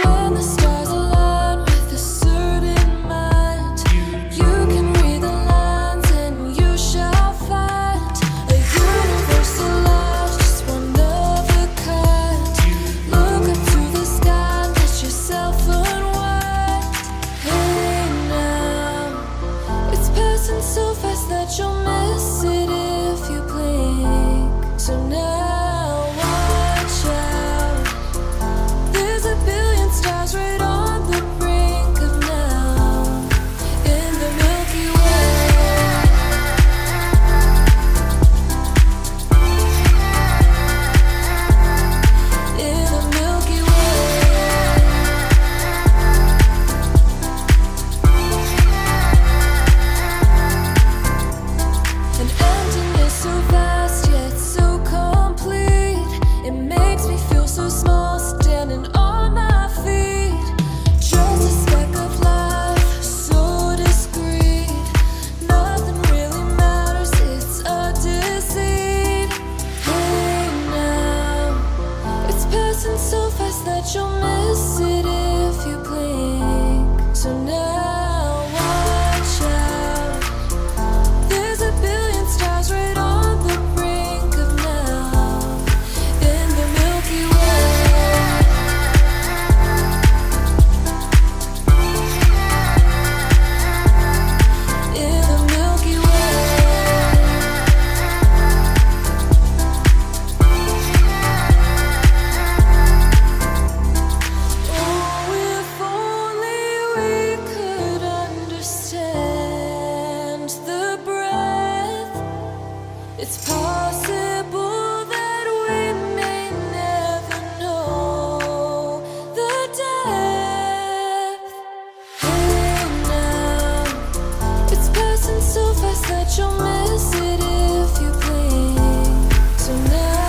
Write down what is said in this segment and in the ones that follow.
When the stars align with a certain mind, you can read the lines and you shall find a universal light, just one of a kind. Look up to the sky and let yourself unwind. Hey now, it's passing so fast that you'll miss it if you blink. So now watch out, there's a billion stars right on the brink of now, in the Milky Way. In the Milky Way. An emptiness so vast yet so complete. It makes me feel so small standing on my feet. Just a speck of life, so discreet. Nothing really matters, it's a deceit. Hey now, it's passing so fast that you'll miss it if you blink. So now watch out, there's a billion stars right on the brink of now, in the Milky Way. In the Milky Way. Oh, if only we could understand the breath. It's possible that we may never know the depth. Hey now, it's passing so fast that you'll miss it if you blink. So now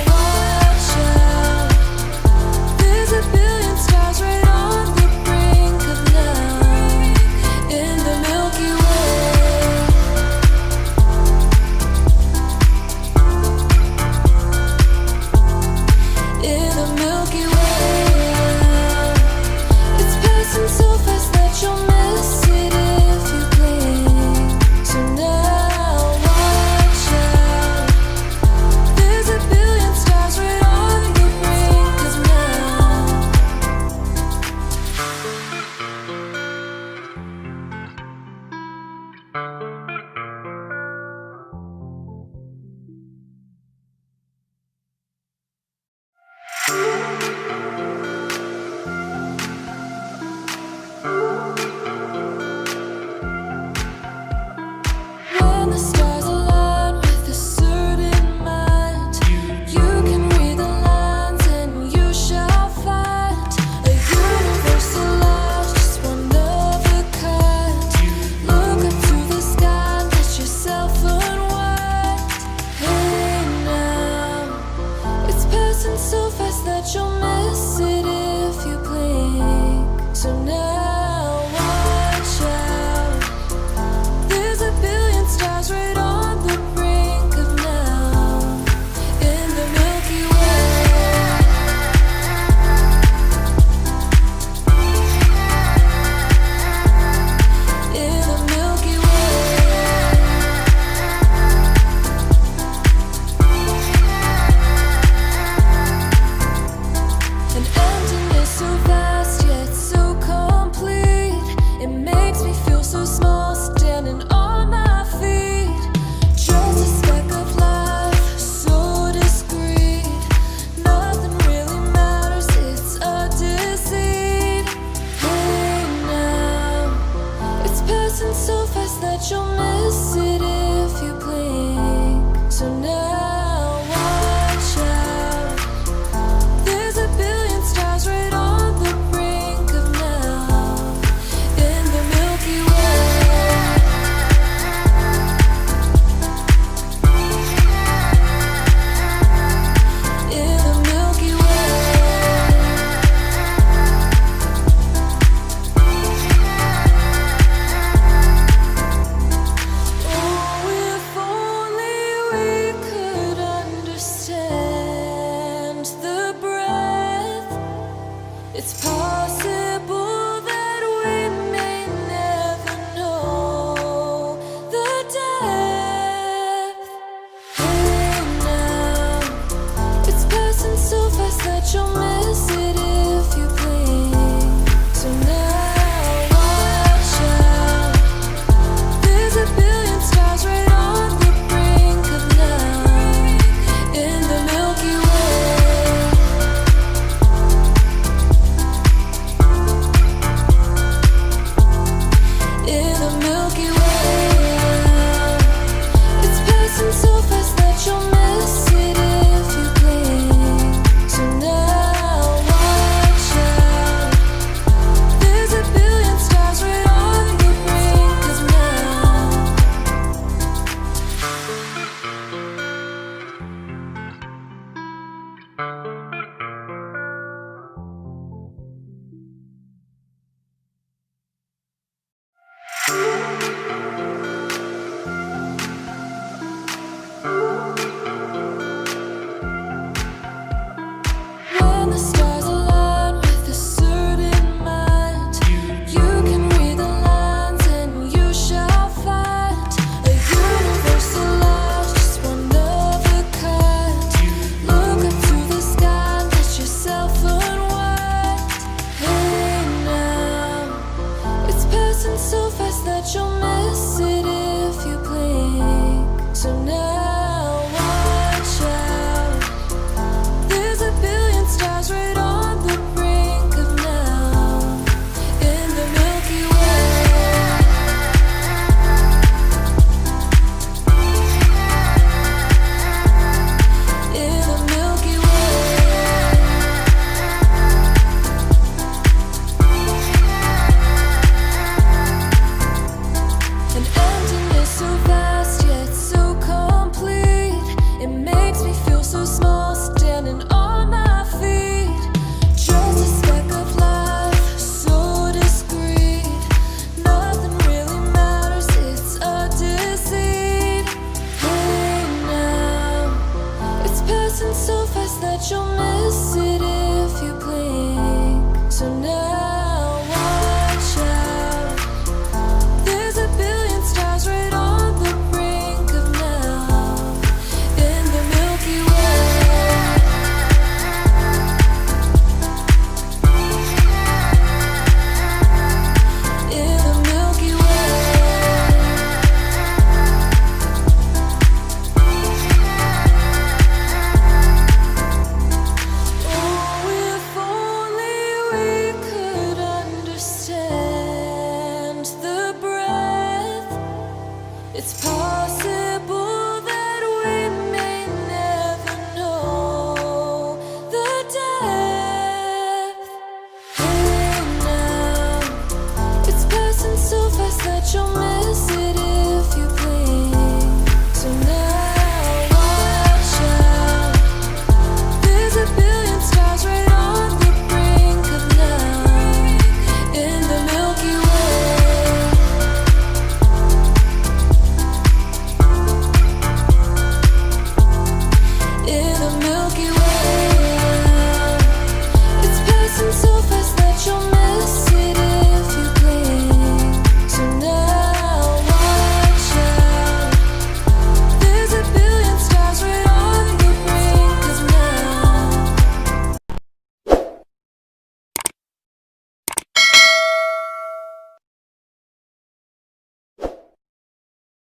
watch out, there's a billion stars right on the brink of now, in the Milky Way. In the Milky Way. It's passing so fast that you'll miss it if you blink. So now watch out, there's a billion stars right on the brink of now. When the stars align with a certain mind, you can read the lines and you shall find a universal light, just one of a kind. Look up to the sky and let yourself unwind. Hey now, it's passing so fast that you'll miss it if you blink. So now watch out, there's a billion stars right on the brink of now, in the Milky Way. In the Milky Way. An It's possible.